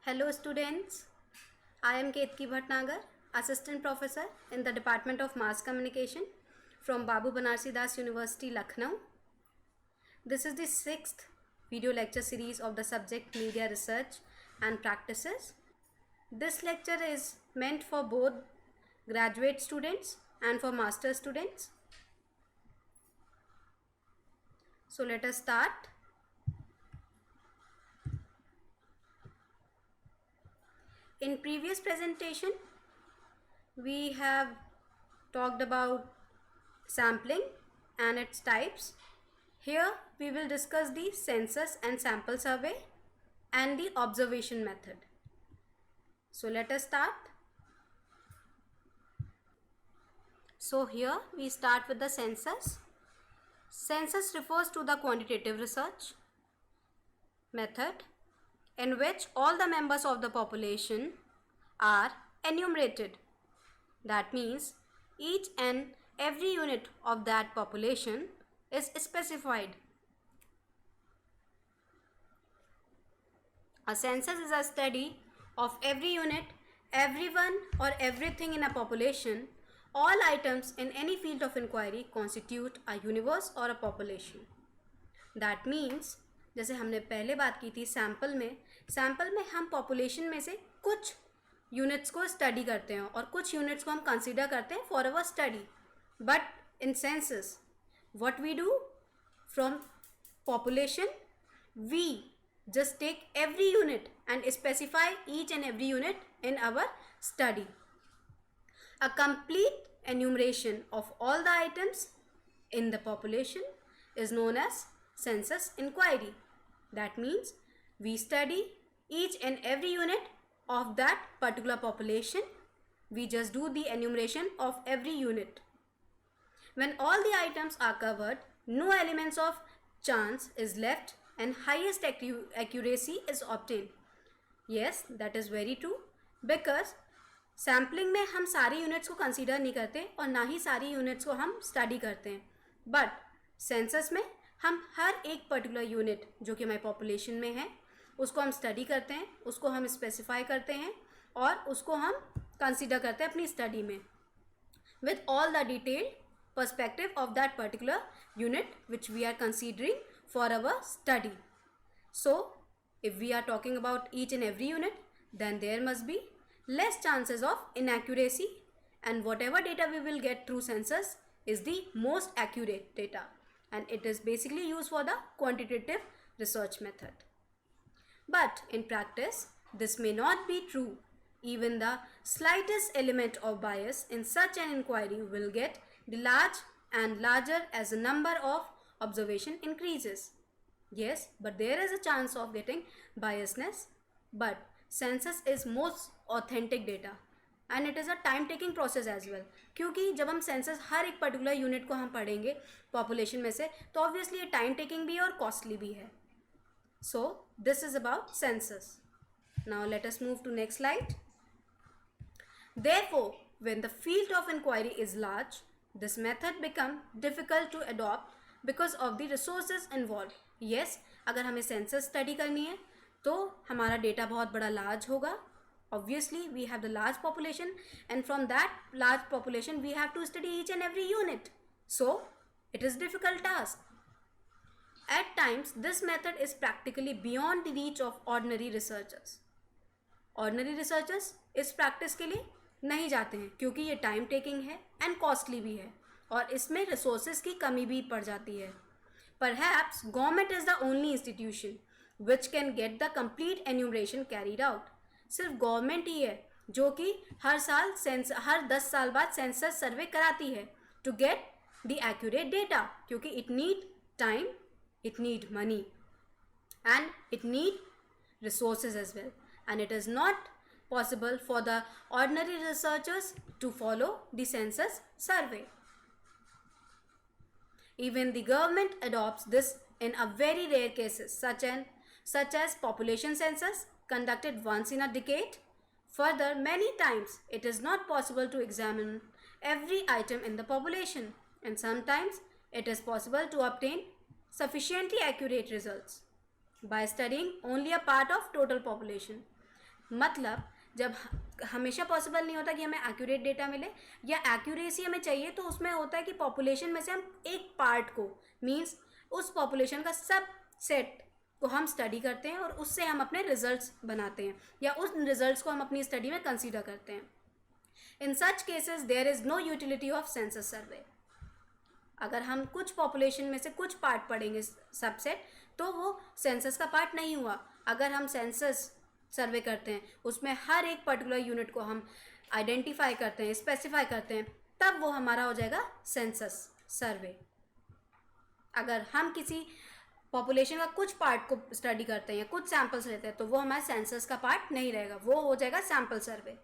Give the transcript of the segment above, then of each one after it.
Hello students, I am Ketki Bhatnagar, Assistant Professor in the Department of Mass Communication from Babu Banarsi Das University, Lucknow. This is the 6th video lecture series of the subject Media Research and Practices. This lecture is meant for both graduate students and for master students. So let us start. In previous presentation, we have talked about sampling and its types. Here we will discuss the census and sample survey and the observation method. So let us start. So here we start with the census. Census refers to the quantitative research method in which all the members of the population are enumerated. That means each and every unit of that population is specified. A census is a study of every unit, everyone or everything in a population. All items in any field of inquiry constitute a universe or a population. That means जैसे हमने पहले बात की थी sample में हम population में से कुछ यूनिट्स को स्टडी करते हैं और कुछ यूनिट्स को हम कंसीडर करते हैं for our study. But in census what we do from population we just take every unit and specify each and every unit in our study. A complete enumeration of all the items in the population is known as census inquiry. That means we study each and every unit of that particular population. We just do the enumeration of every unit. When all the items are covered, no elements of chance is left and highest accuracy is obtained. Yes, that is very true because sampling में हम सारी units को consider नहीं करते और ना ही सारी units को हम स्टडी करते हैं. बट सेंसस में हम हर एक पर्टिकुलर यूनिट जो कि हमारी पॉपुलेशन में है उसको हम स्टडी करते हैं, उसको हम स्पेसिफाई करते हैं और उसको हम कंसीडर करते हैं अपनी स्टडी में with all the detailed perspective of that particular unit which we are considering for our study. So if we are talking about each and every unit, then there must be less chances of inaccuracy, and whatever data we will get through census is the most accurate data, and it is basically used for the quantitative research method. But in practice this may not be true. Even the slightest element of bias in such an inquiry will get large and larger as the number of observation increases. Yes, but there is a chance of getting biasness, but census is most authentic data and it is a time taking process as well. क्योंकि जब हम census हर एक particular unit को हम पढ़ेंगे population में से तो ऑब्वियसली ये टाइम टेकिंग भी है और कॉस्टली भी है. So this is about census. Now let us move to next slide. Therefore, when the field of inquiry is large, this method become difficult to adopt because of the resources involved. Yes, अगर हमें census study करनी है तो हमारा data बहुत बड़ा large होगा. Obviously we have the large population and from that large population we have to study each and every unit. So it is difficult task. At times this method is practically beyond the reach of ordinary researchers. Ordinary researchers इस practice के लिए नहीं जाते हैं क्योंकि ये time taking है and costly भी है और इसमें रिसोर्सेज की कमी भी पड़ जाती है. Perhaps government is the only institution which can get the complete enumeration carried out. सिर्फ गवर्नमेंट ही है जो कि हर 10 साल बाद सेंसस सर्वे कराती है to get the accurate data क्योंकि it need time, it need money and it need resources as well, and it is not possible for the ordinary researchers to follow the census survey. Even the government adopts this in a very rare cases such as population census conducted once in a decade. Further, many times it is not possible to examine every item in the population, and sometimes it is possible to obtain sufficiently accurate results by studying only a part of total population. मतलब जब हमेशा possible नहीं होता कि हमें accurate data मिले, या accuracy हमें चाहिए तो उसमें होता है कि पॉपुलेशन में से हम एक पार्ट को, मीन्स उस पॉपुलेशन का सब सेट को हम स्टडी करते हैं और उससे हम अपने रिजल्ट्स बनाते हैं, या उस रिजल्ट्स को हम अपनी स्टडी में कंसीडर करते हैं. In such cases there is no utility of census survey. अगर हम कुछ पॉपुलेशन में से कुछ पार्ट पढ़ेंगे सबसेट, तो वो सेंसस का पार्ट नहीं हुआ. अगर हम सेंसस सर्वे करते हैं, उसमें हर एक पर्टिकुलर यूनिट को हम आइडेंटिफाई करते हैं, स्पेसिफाई करते हैं, तब वो हमारा हो जाएगा सेंसस सर्वे. अगर हम किसी पॉपुलेशन का कुछ पार्ट को स्टडी करते हैं या कुछ सैंपल्स लेते हैं, तो वो हमारे सेंसस का पार्ट नहीं रहेगा, वो हो जाएगा sample survey.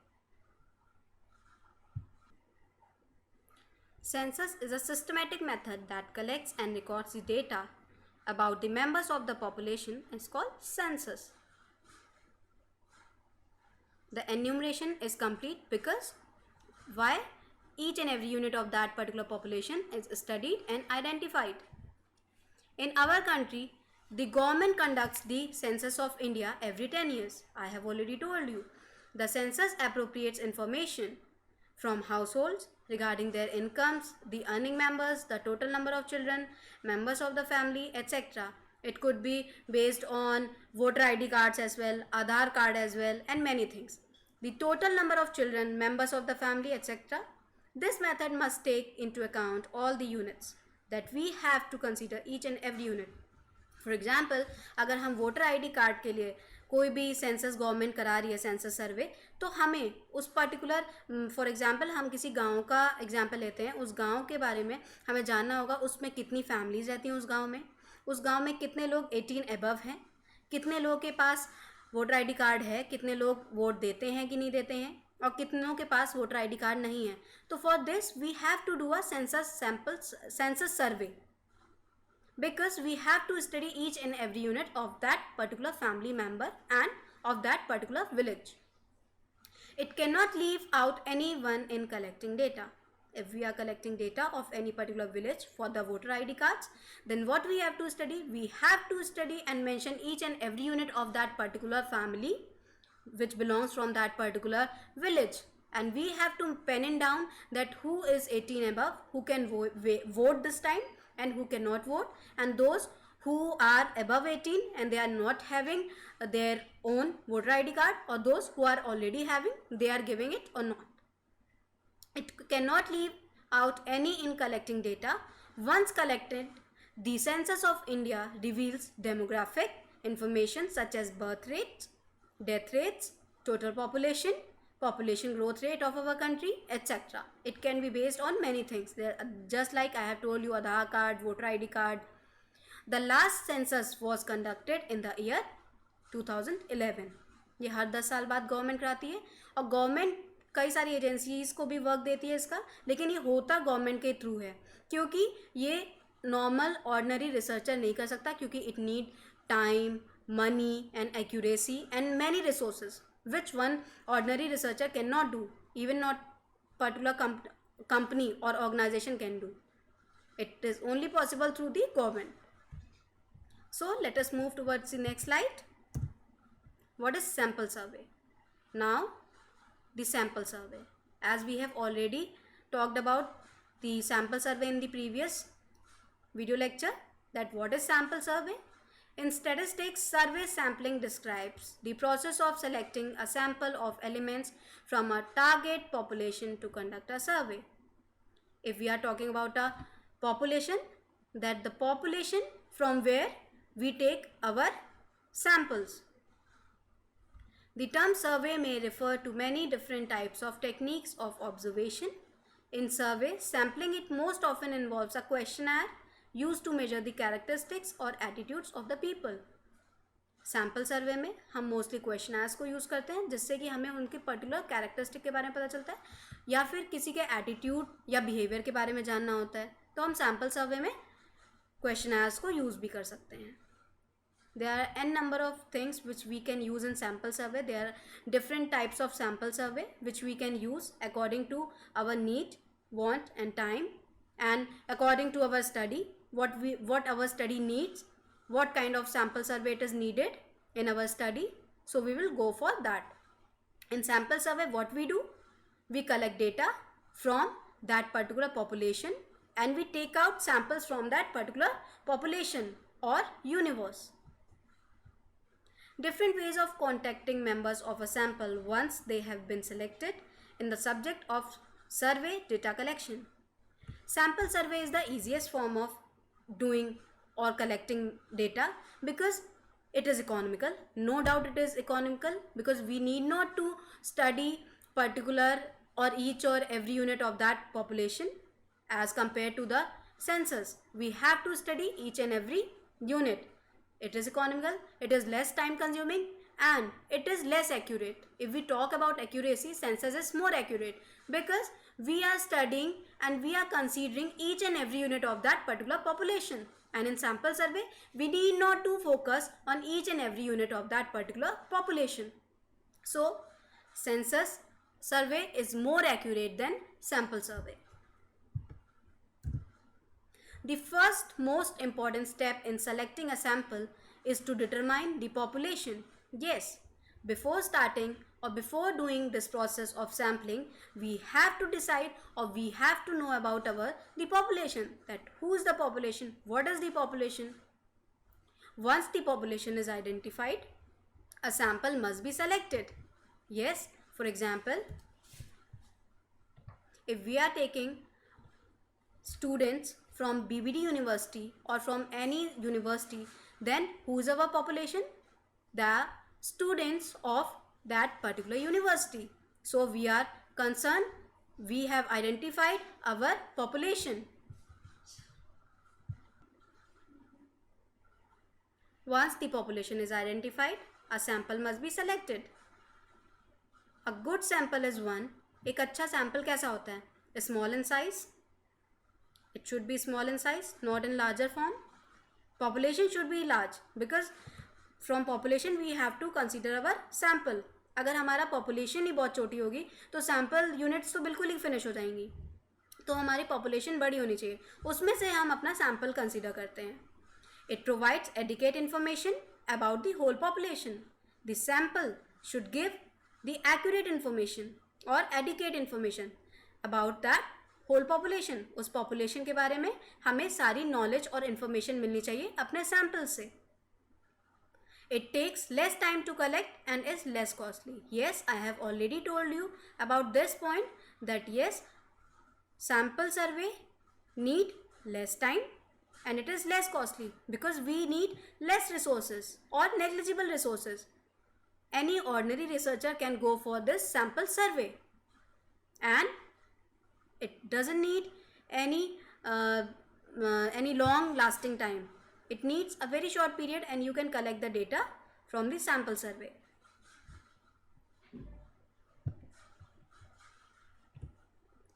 Census is a systematic method that collects and records the data about the members of the population. It's called census. The enumeration is complete because why? Each and every unit of that particular population is studied and identified. In our country, the government conducts the census of India every 10 years. I have already told you. The census appropriates information from households regarding their incomes, the earning members, the total number of children, members of the family, etc. It could be based on voter ID cards as well, Aadhaar card as well, and many things. The total number of children, members of the family, etc. This method must take into account all the units that we have to consider each and every unit. For example, अगर हम voter ID card के लिए कोई भी census government करा रही है census सर्वे, तो हमें उस पर्टिकुलर, फॉर एग्जांपल हम किसी गांव का एग्जांपल लेते हैं, उस गांव के बारे में हमें जानना होगा उसमें कितनी फैमिलीज रहती हैं, उस गांव में कितने लोग 18 एबव हैं, कितने लोगों के पास वोटर आईडी कार्ड है, कितने लोग वोट देते हैं कि नहीं देते हैं, और कितनों के पास वोटर आईडी कार्ड नहीं है. तो for this we have to do a census survey, because we have to study each and every unit of that particular family member and of that particular village. It cannot leave out anyone in collecting data. If we are collecting data of any particular village for the voter ID cards, then what we have to study? We have to study and mention each and every unit of that particular family which belongs from that particular village. And we have to pen it down that who is 18 above, who can vote this time, and who cannot vote, and those who are above 18 and they are not having their own voter ID card, or those who are already having, they are giving it or not. It cannot leave out any in collecting data. Once collected, the census of India reveals demographic information such as birth rates, death rates, total population, population growth rate of our country, etc. It can be based on many things. Just like I have told you, Aadhaar card, voter ID card. The last census was conducted in the year 2011. ये हर 10 साल बाद government कराती है, और government कई सारी agencies को भी वर्क देती है इसका, लेकिन ये होता गवर्नमेंट के थ्रू है, क्योंकि ये नॉर्मल ऑर्डिनरी रिसर्चर नहीं कर सकता, क्योंकि it need time, money and accuracy and many resources which one ordinary researcher cannot do, even not particular company or organization can do. It is only possible through the government. So let us move towards the next slide. What is sample survey? Now the sample survey, as we have already talked about the sample survey in the previous video lecture, that what is sample survey. In statistics, survey sampling describes the process of selecting a sample of elements from a target population to conduct a survey. If we are talking about a population, that the population from where we take our samples. The term survey may refer to many different types of techniques of observation. In survey, sampling it most often involves a questionnaire used to measure the characteristics or attitudes of the people. Sample survey में हम mostly questioners को use करते हैं, जिससे कि हमें उनके particular characteristic के बारे में पता चलता है, या फिर किसी के एटीट्यूड या बिहेवियर के बारे में जानना होता है, तो हम सैम्पल सर्वे में क्वेश्चनर्स को यूज़ भी कर सकते हैं. There are n number of things which we can use in sample survey. There are different types of sample survey which we can use according to our need, want and time, and according to our study, what our study needs, what kind of sample survey it is needed in our study. So we will go for that. In sample survey, what we do? We collect data from that particular population and we take out samples from that particular population or universe. Different ways of contacting members of a sample once they have been selected in the subject of survey data collection. Sample survey is the easiest form of doing or collecting data because it is economical. No doubt it is economical because we need not to study particular or each or every unit of that population as compared to the census. We have to study each and every unit. It is economical, it is less time consuming, and it is less accurate. If we talk about accuracy, census is more accurate because we are studying and we are considering each and every unit of that particular population. And in sample survey, we need not to focus on each and every unit of that particular population. So, census survey is more accurate than sample survey. The first most important step in selecting a sample is to determine the population. Yes, before starting or before doing this process of sampling, we have to decide or we have to know about the population, that who is the population, what is the population. Once the population is identified, a sample must be selected. Yes, for example, if we are taking students from BBD University or from any university, then who is our population? The students of that particular university. So we are concerned, we have identified our population. Once the population is identified, a sample must be selected. A good sample is one. एक अच्छा sample कैसा होता है? Small in size. It should be small in size, not in larger form. Population should be large because from population we have to consider our sample. अगर हमारा population ही बहुत छोटी होगी तो sample units तो बिल्कुल ही finish हो जाएंगी. तो हमारी population बड़ी होनी चाहिए, उसमें से हम अपना sample consider करते हैं. It provides adequate information about the whole population. The sample should give the accurate information or adequate information about that whole population. उस population के बारे में हमें सारी knowledge और information मिलनी चाहिए अपने sample से. It takes less time to collect and is less costly. Yes, I have already told you about this point that yes, sample survey need less time and it is less costly because we need less resources or negligible resources. Any ordinary researcher can go for this sample survey and it doesn't need any long lasting time. It needs a very short period and you can collect the data from the sample survey.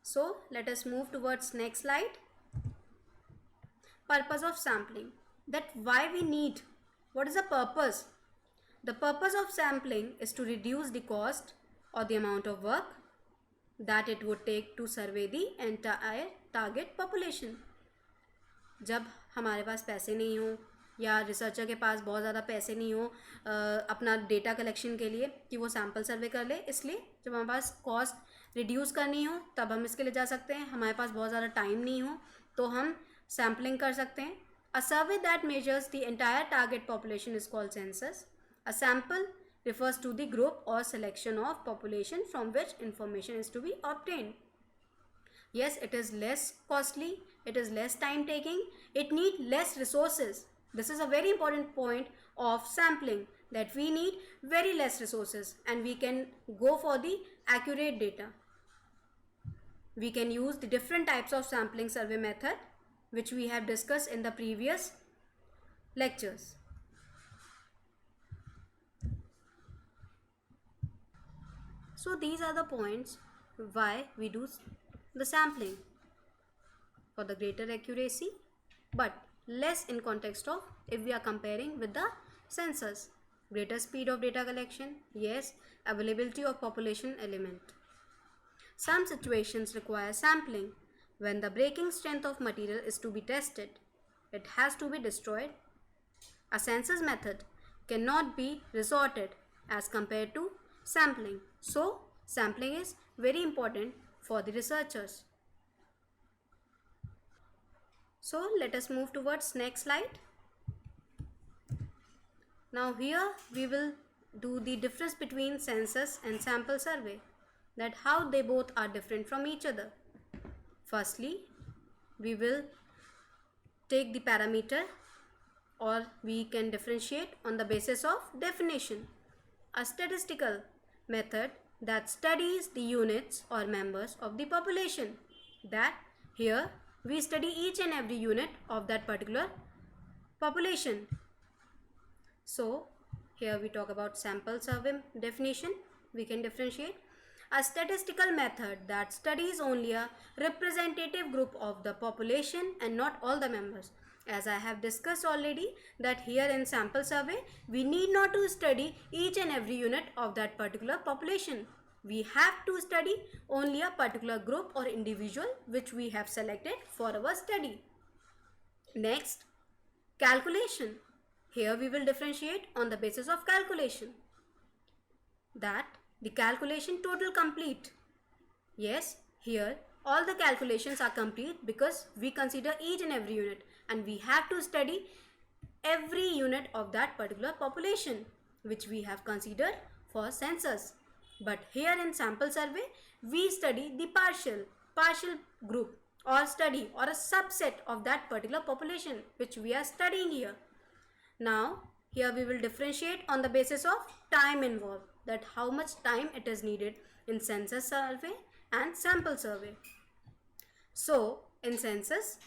So let us move towards next slide. Purpose of sampling. That why we need, what is the purpose? The purpose of sampling is to reduce the cost or the amount of work that it would take to survey the entire target population. जब हमारे पास पैसे नहीं हो या researcher के पास बहुत ज़्यादा पैसे नहीं हो अपना डेटा कलेक्शन के लिए कि वो सैम्पल सर्वे कर ले, इसलिए जब हमारे पास कॉस्ट रिड्यूस करनी हो तब हम इसके लिए जा सकते हैं. हमारे पास बहुत ज़्यादा टाइम नहीं हो तो हम सैम्पलिंग कर सकते हैं. A survey that measures the entire target population is called census. A sample refers to the group or selection of population from which information is to be obtained. Yes, it is less costly, it is less time taking, it needs less resources. This is a very important point of sampling, that we need very less resources and we can go for the accurate data. We can use the different types of sampling survey method which we have discussed in the previous lectures. So these are the points why we do the sampling, for the greater accuracy but less in context of if we are comparing with the census. Greater speed of data collection, yes, availability of population element. Some situations require sampling. When the breaking strength of material is to be tested, it has to be destroyed. A census method cannot be resorted as compared to sampling. So sampling is very important for the researchers. So let us move towards next slide. Now here we will do the difference between census and sample survey, that how they both are different from each other. Firstly, we will take the parameter, or we can differentiate on the basis of definition. A statistical method that studies the units or members of the population. That here we study each and every unit of that particular population. So here we talk about sample survey definition. We can differentiate. A statistical method that studies only a representative group of the population and not all the members. As I have discussed already, that here in sample survey we need not to study each and every unit of that particular population. We have to study only a particular group or individual which we have selected for our study. Next, calculation. Here we will differentiate on the basis of calculation. That the calculation total complete. Yes, here all the calculations are complete because we consider each and every unit and we have to study every unit of that particular population which we have considered for census. But here in sample survey we study the partial group or study or a subset of that particular population which we are studying here. Now here we will differentiate on the basis of time involved, that how much time it is needed in census survey and sample survey. So in census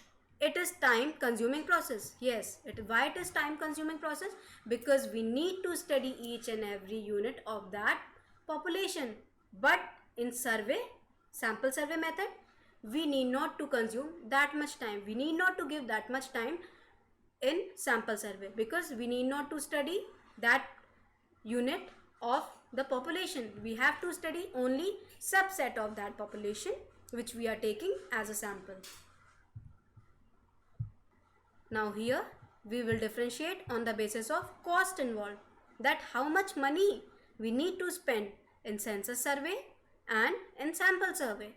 it is time consuming process. Yes, why it is time consuming process? Because we need to study each and every unit of that population. But in sample survey method, we need not to consume that much time. We need not to give that much time in sample survey because we need not to study that unit of the population. We have to study only subset of that population which we are taking as a sample. Now here we will differentiate on the basis of cost involved, that how much money we need to spend in census survey and in sample survey.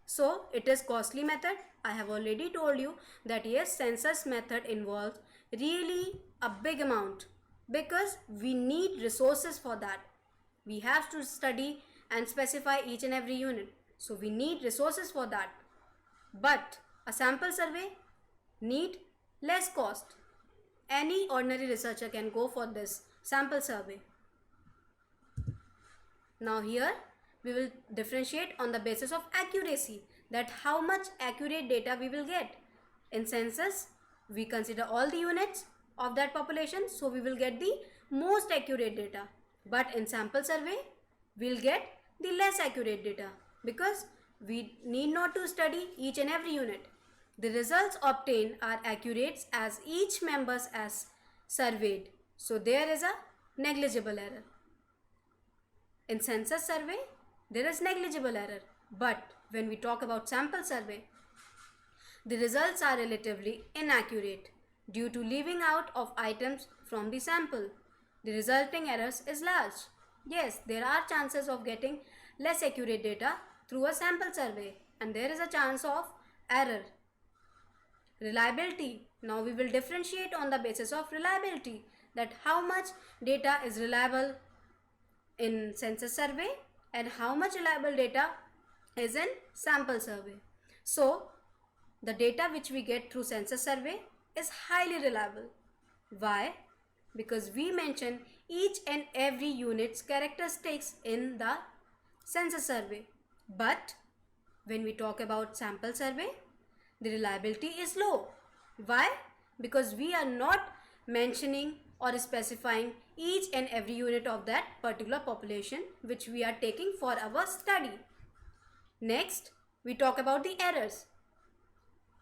So it is costly method. I have already told you that yes, census method involves really a big amount because we need resources for that. We have to study and specify each and every unit. So we need resources for that. But a sample survey need less cost. Any ordinary researcher can go for this sample survey. Now here we will differentiate on the basis of accuracy, that how much accurate data we will get. In census we consider all the units of that population, so we will get the most accurate data. But in sample survey we will get the less accurate data because we need not to study each and every unit. The results obtained are accurate as each member is surveyed. So there is a negligible error. In census survey, there is negligible error. But when we talk about sample survey, the results are relatively inaccurate due to leaving out of items from the sample. The resulting errors is large. Yes, there are chances of getting less accurate data through a sample survey, and there is a chance of error. Reliability. Now we will differentiate on the basis of reliability, that how much data is reliable in census survey and how much reliable data is in sample survey. So the data which we get through census survey is highly reliable. Why? Because we mention each and every unit's characteristics in the census survey. But when we talk about sample survey, the reliability is low. Why? Because we are not mentioning or specifying each and every unit of that particular population which we are taking for our study. Next, we talk about the errors.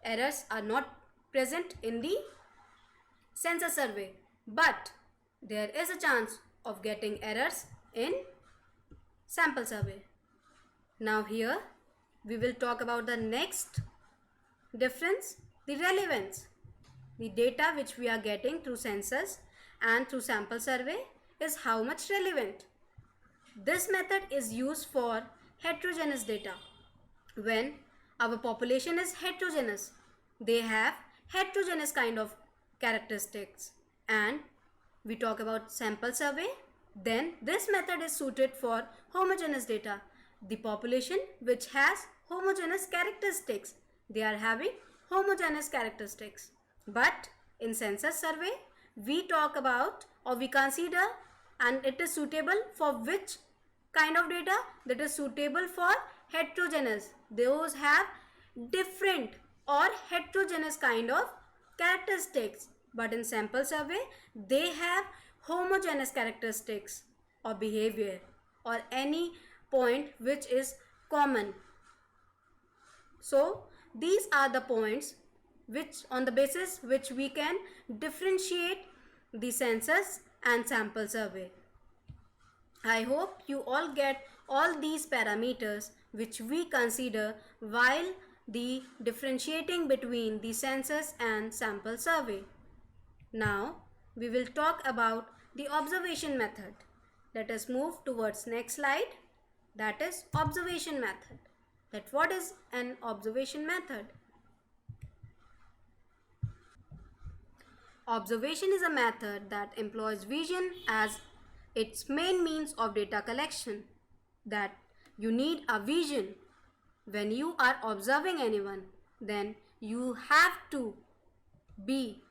Errors are not present in the census survey, but there is a chance of getting errors in sample survey. Now here we will talk about the next difference, the relevance. The data which we are getting through census and through sample survey is how much relevant. This method is used for heterogeneous data. When our population is heterogeneous, they have heterogeneous kind of characteristics, and we talk about sample survey, then this method is suited for homogeneous data. The population which has homogeneous characteristics, they are having homogeneous characteristics. But in census survey, we talk about or we consider, and it is suitable for which kind of data? That is suitable for heterogeneous. Those have different or heterogeneous kind of characteristics. But in sample survey, they have homogeneous characteristics or behavior or any point which is common. So these are the points which on the basis which we can differentiate the census and sample survey. I hope you all get all these parameters which we consider while the differentiating between the census and sample survey. Now we will talk about the observation method. Let us move towards next slide, that is observation method. That what is an observation method? Observation is a method that employs vision as its main means of data collection. That you need a vision. When you are observing anyone, then you have to be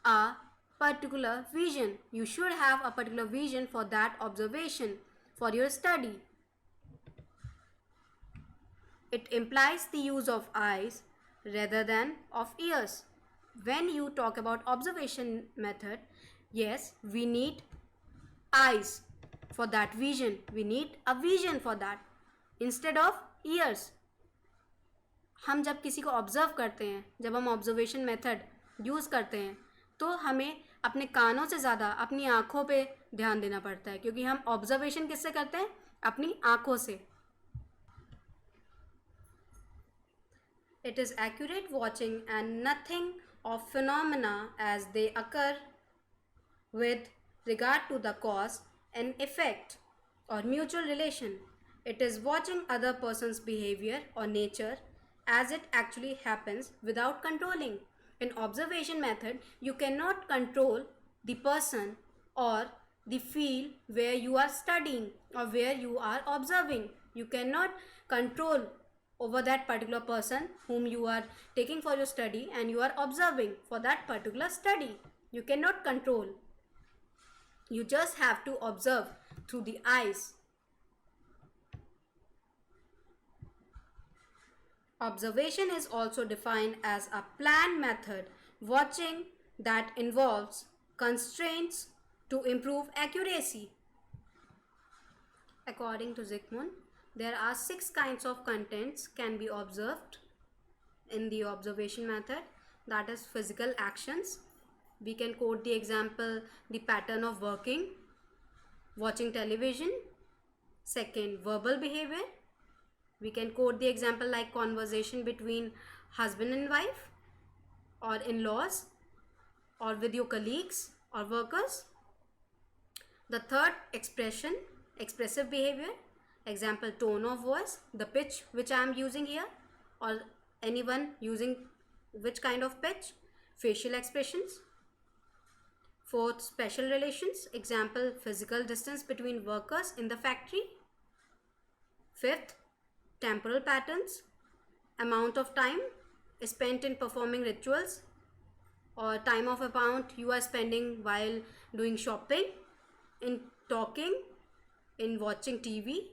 a particular vision. You should have a particular vision for that observation, for your study. It implies the use of eyes rather than of ears. When you talk about observation method, yes, we need eyes for that vision. We need a vision for that instead of ears. हम जब किसी को observe करते हैं, जब हम observation method use करते हैं, तो हमें अपने कानों से ज़्यादा अपनी आँखों पे ध्यान देना पड़ता है, क्योंकि हम ऑब्जर्वेशन किससे करते हैं? अपनी आँखों से. It is accurate watching and nothing of phenomena as they occur with regard to the cause and effect or mutual relation. It is watching other person's behavior or nature as it actually happens without controlling. In observation method, you cannot control the person or the field where you are studying or where you are observing. You cannot control over that particular person whom you are taking for your study and you are observing for that particular study. You cannot control. You just have to observe through the eyes. Observation is also defined as a planned method, watching that involves constraints to improve accuracy. According to Zygmunt, there are 6 kinds of contents can be observed in the observation method. That is physical actions. We can quote the example, the pattern of working, watching television. Second, verbal behavior. We can quote the example like conversation between husband and wife or in-laws or with your colleagues or workers. The third, expression, expressive behavior. Example, tone of voice, the pitch which I am using here, or anyone using which kind of pitch. Facial expressions. Fourth, special relations. Example, physical distance between workers in the factory. Fifth, temporal patterns. Amount of time spent in performing rituals or time of amount you are spending while doing shopping, in talking, in watching TV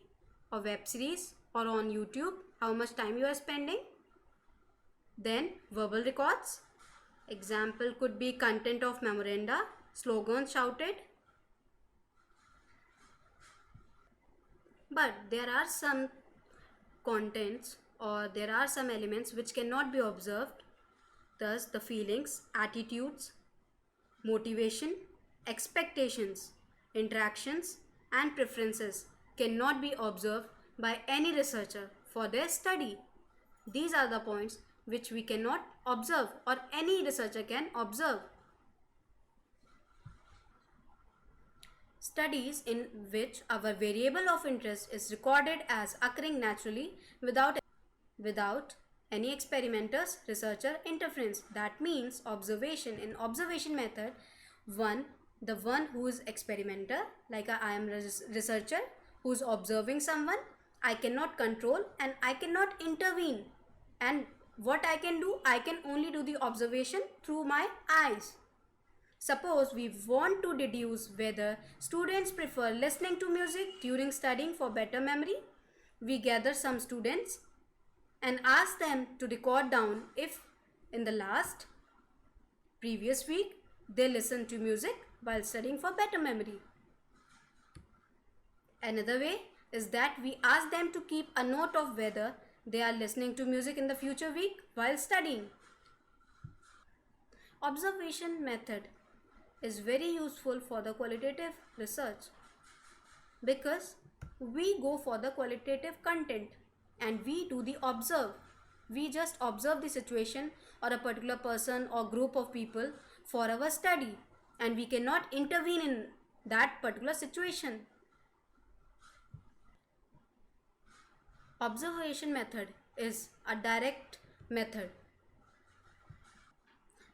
or web series or on YouTube, how much time you are spending. Then verbal records. Example could be content of memoranda, slogans shouted. But there are some contents or there are some elements which cannot be observed. Thus the feelings, attitudes, motivation, expectations, interactions and preferences cannot be observed by any researcher for their study. These are the points which we cannot observe or any researcher can observe. Studies in which our variable of interest is recorded as occurring naturally without any experimenter's researcher interference. That means observation. In observation method, the one who is experimenter, like I am researcher who is observing someone, I cannot control and I cannot intervene. And what I can do, I can only do the observation through my eyes. Suppose we want to deduce whether students prefer listening to music during studying for better memory. We gather some students and ask them to record down if in the previous week they listened to music while studying for better memory. Another way is that we ask them to keep a note of whether they are listening to music in the future week while studying. Observation method is very useful for the qualitative research because we go for the qualitative content and we do the observe. We just observe the situation or a particular person or group of people for our study, and we cannot intervene in that particular situation. Observation method is a direct method,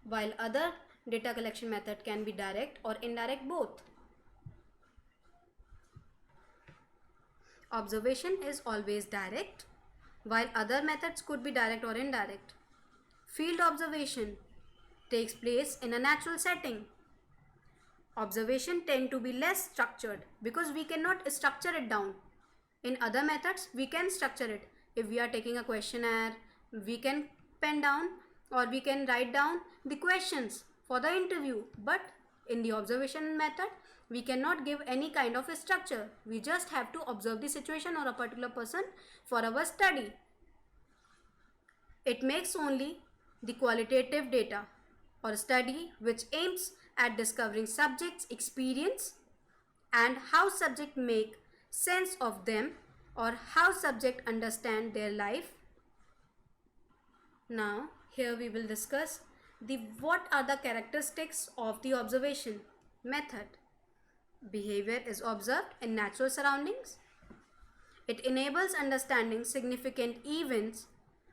while other data collection method can be direct or indirect both. Observation is always direct, while other methods could be direct or indirect. Field observation takes place in a natural setting. Observation tend to be less structured because we cannot structure it down. In other methods, we can structure it. If we are taking a questionnaire, we can pen down or we can write down the questions for the interview. But in the observation method, we cannot give any kind of a structure. We just have to observe the situation or a particular person for our study. It makes only the qualitative data or study which aims at discovering subjects' experience and how subject make sense of them or how subject understand their life. Now here we will discuss what are the characteristics of the observation method. Behavior is observed in natural surroundings. It enables understanding significant events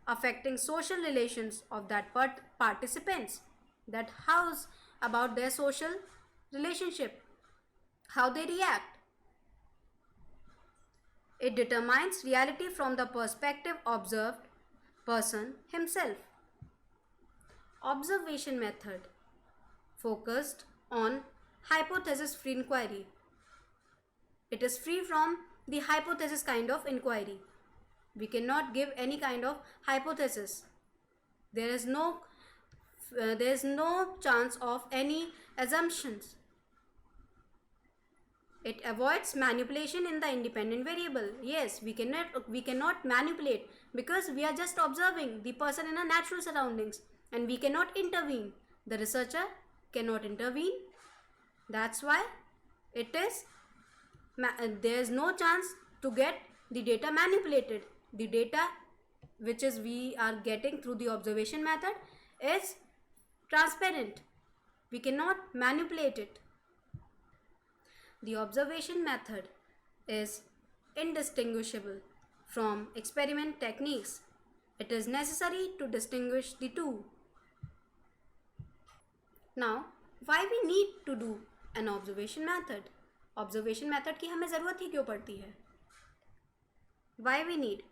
affecting social relations of that participants, that how's about their social relationship, how they react. It determines reality from the perspective observed person himself. Observation method focused on hypothesis-free inquiry. It is free from the hypothesis kind of inquiry. We cannot give any kind of hypothesis. There is no chance of any assumptions. It avoids manipulation in the independent variable. Yes, we cannot manipulate because we are just observing the person in a natural surroundings and we cannot intervene. The researcher cannot intervene. That's why there is no chance to get the data manipulated. The data which is we are getting through the observation method is transparent. We cannot manipulate it. The observation method is indistinguishable from experiment techniques. It is necessary to distinguish the two. Now, why we need to do an observation method? Observation method की हमें ज़रूरत ही क्यों पड़ती है? Why we need?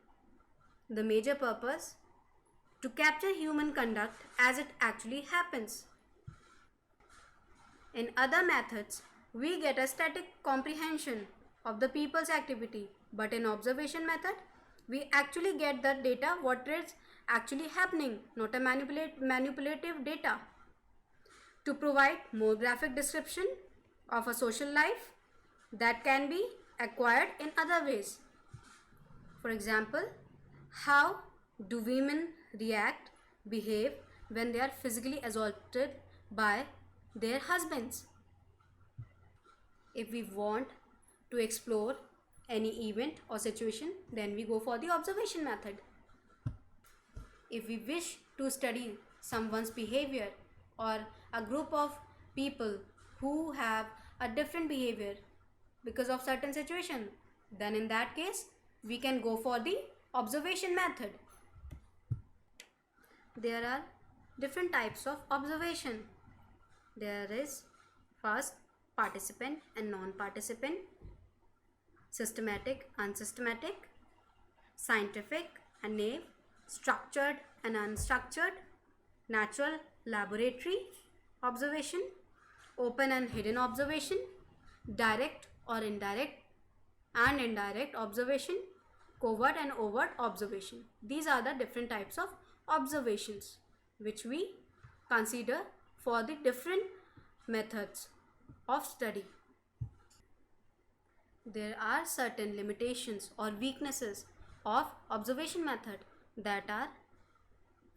The major purpose to capture human conduct as it actually happens. In other methods, we get a static comprehension of the people's activity, but in observation method, we actually get the data what is actually happening, not a manipulative data. To provide more graphic description of a social life that can be acquired in other ways. For example, how do women react, behave when they are physically assaulted by their husbands? If we want to explore any event or situation, then we go for the observation method. If we wish to study someone's behavior or a group of people who have a different behavior, because of certain situation, then in that case we can go for the observation method. There are different types of observation. There is first participant and non-participant, systematic, unsystematic, scientific and naive, structured and unstructured, natural, laboratory observation, open and hidden observation, direct or indirect and indirect observation, covert and overt observation. These are the different types of observations which we consider for the different methods of study. There are certain limitations or weaknesses of observation method, that are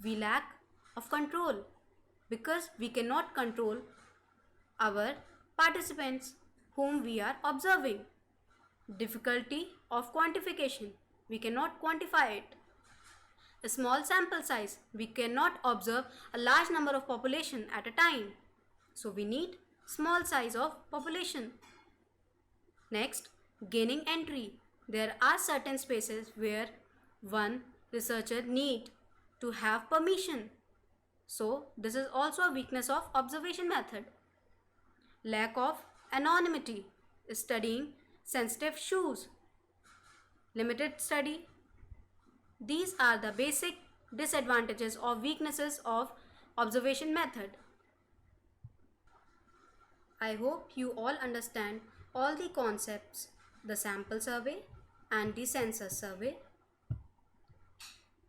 we lack of control because we cannot control our participants whom we are observing. Difficulty of quantification, we cannot quantify it. A small sample size, we cannot observe a large number of population at a time, so we need small size of population. Next, gaining entry, there are certain spaces where one researcher need to have permission, so this is also a weakness of observation method. Lack of anonymity, studying sensitive issues, limited study. These are the basic disadvantages or weaknesses of observation method. I hope you all understand all the concepts, the sample survey and the census survey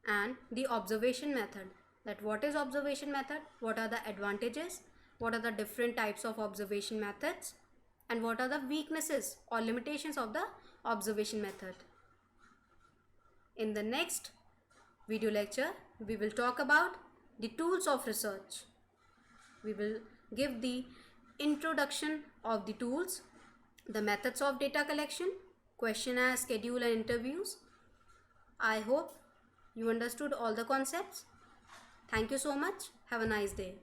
and the observation method. That what is observation method, what are the advantages, what are the different types of observation methods, and what are the weaknesses or limitations of the observation method. In the next video lecture, we will talk about the tools of research. We will give the introduction of the tools, the methods of data collection, questionnaire, schedule and interviews. I hope you understood all the concepts. Thank you so much. Have a nice day.